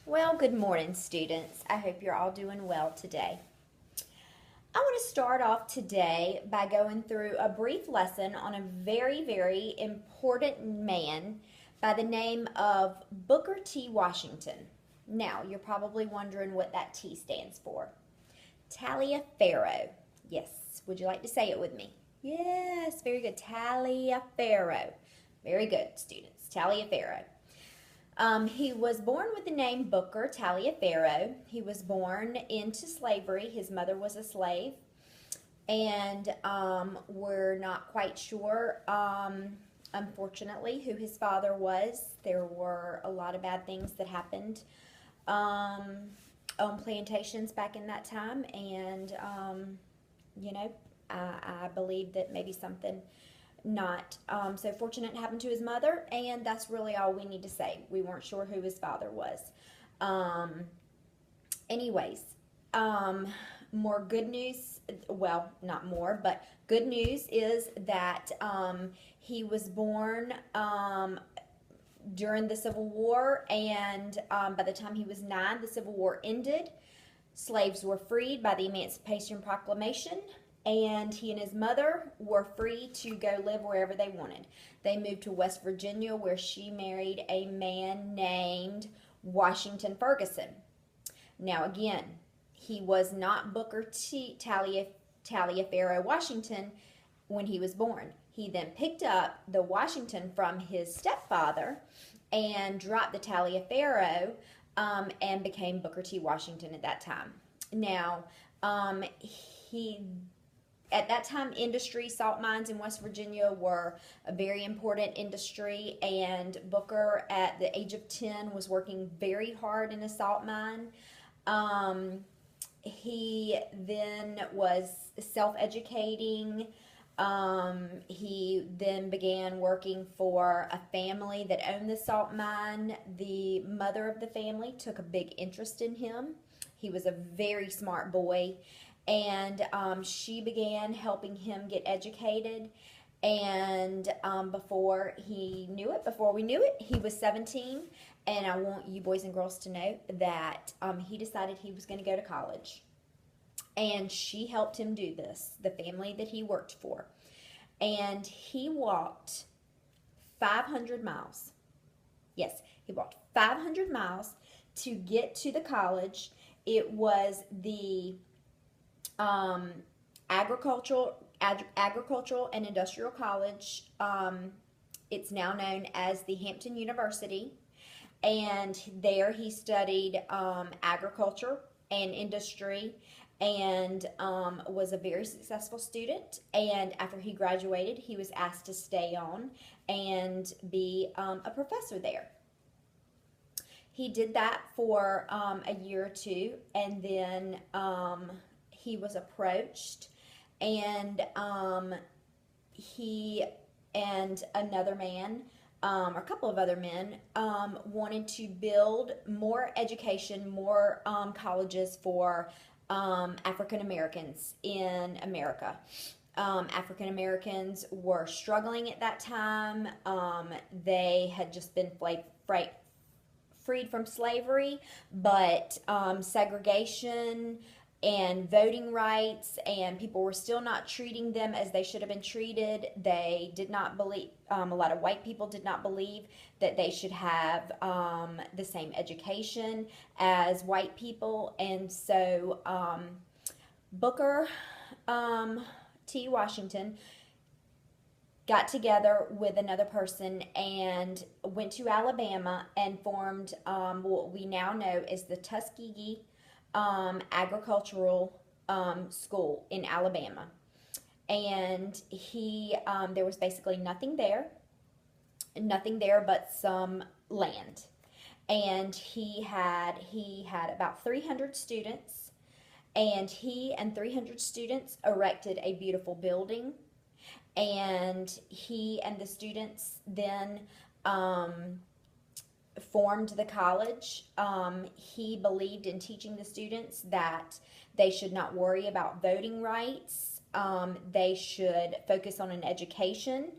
Well, good morning, students. I hope you're all doing well today. I want to start off today by going through a brief lesson on a very important man by the name of Booker T. Washington. Now, you're probably wondering what that T stands for. Taliaferro. Yes, would you like to say it with me? Yes, very good. Taliaferro. Very good, students. Taliaferro. He was born with the name Booker Taliaferro. He was born into slavery. His mother was a slave, and we're not quite sure, unfortunately, who his father was. There were a lot of bad things that happened on plantations back in that time, and I believe that maybe something not so fortunate happened to his mother, and that's really all we need to say. We weren't sure who his father was. Anyways, more good news, well, not more, but good news is that he was born during the Civil War, and by the time he was 9, the Civil War ended. Slaves were freed by the Emancipation Proclamation, and he and his mother were free to go live wherever they wanted. They moved to West Virginia, where she married a man named Washington Ferguson. Now, again, he was not Booker T. Taliaferro Washington when he was born. He then picked up the Washington from his stepfather and dropped the Taliaferro and became Booker T. Washington at that time. Now, at that time, salt mines in West Virginia were a very important industry, and Booker, at the age of 10, was working very hard in a salt mine. He then was self-educating. He then began working for a family that owned the salt mine. The mother of the family took a big interest in him. He was a very smart boy, and she began helping him get educated. And before we knew it, he was 17. And I want you boys and girls to know that he decided he was going to go to college. And she helped him do this, the family that he worked for. And he walked 500 miles. Yes, he walked 500 miles to get to the college. It was the Agricultural and Industrial College. It's now known as the Hampton University. And there he studied agriculture and industry, and was a very successful student. And after he graduated, he was asked to stay on and be a professor there. He did that for a year or two, and then he was approached, and he and another man, or a couple of other men, wanted to build more education, more colleges for African Americans in America. African Americans were struggling at that time. They had just been freed from slavery, but segregation and voting rights, and people were still not treating them as they should have been treated. They did not believe, a lot of white people did not believe that they should have the same education as white people. And so Booker T. Washington got together with another person and went to Alabama and formed what we now know as the Tuskegee Agricultural School in Alabama. And there was basically nothing there but some land. And he had about 300 students, and he and 300 students erected a beautiful building. And he and the students then formed the college. He believed in teaching the students that they should not worry about voting rights. They should focus on an education,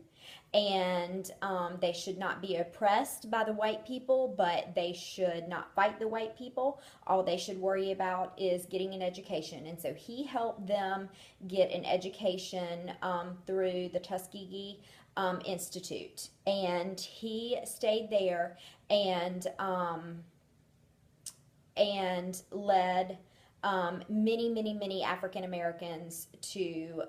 and they should not be oppressed by the white people, but they should not fight the white people. All they should worry about is getting an education. And so he helped them get an education through the Tuskegee Institute. And he stayed there and led many African Americans to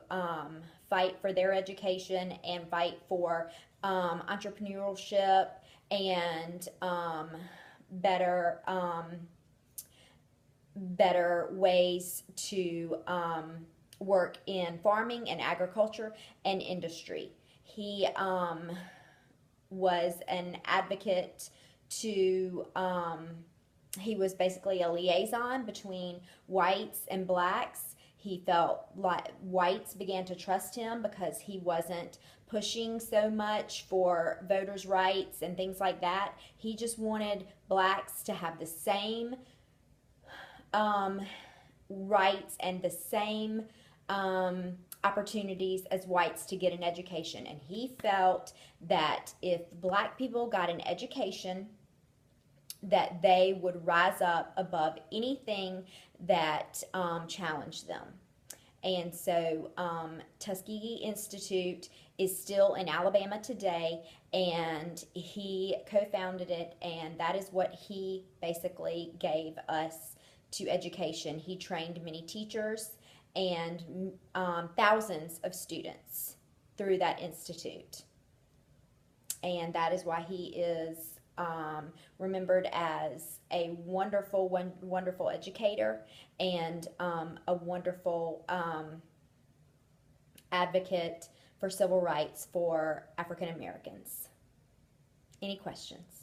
fight for their education and fight for entrepreneurship and better better ways to work in farming and agriculture and industry. He was an advocate to he was basically a liaison between whites and blacks. He felt like whites began to trust him because he wasn't pushing so much for voters' rights and things like that. He just wanted blacks to have the same rights and the same opportunities as whites to get an education. And he felt that if black people got an education, that they would rise up above anything that challenged them. And so Tuskegee Institute is still in Alabama today, and he co-founded it, and that is what he basically gave us to education. He trained many teachers and thousands of students through that institute. And that is why he is remembered as a wonderful educator and a wonderful advocate for civil rights for African Americans. Any questions?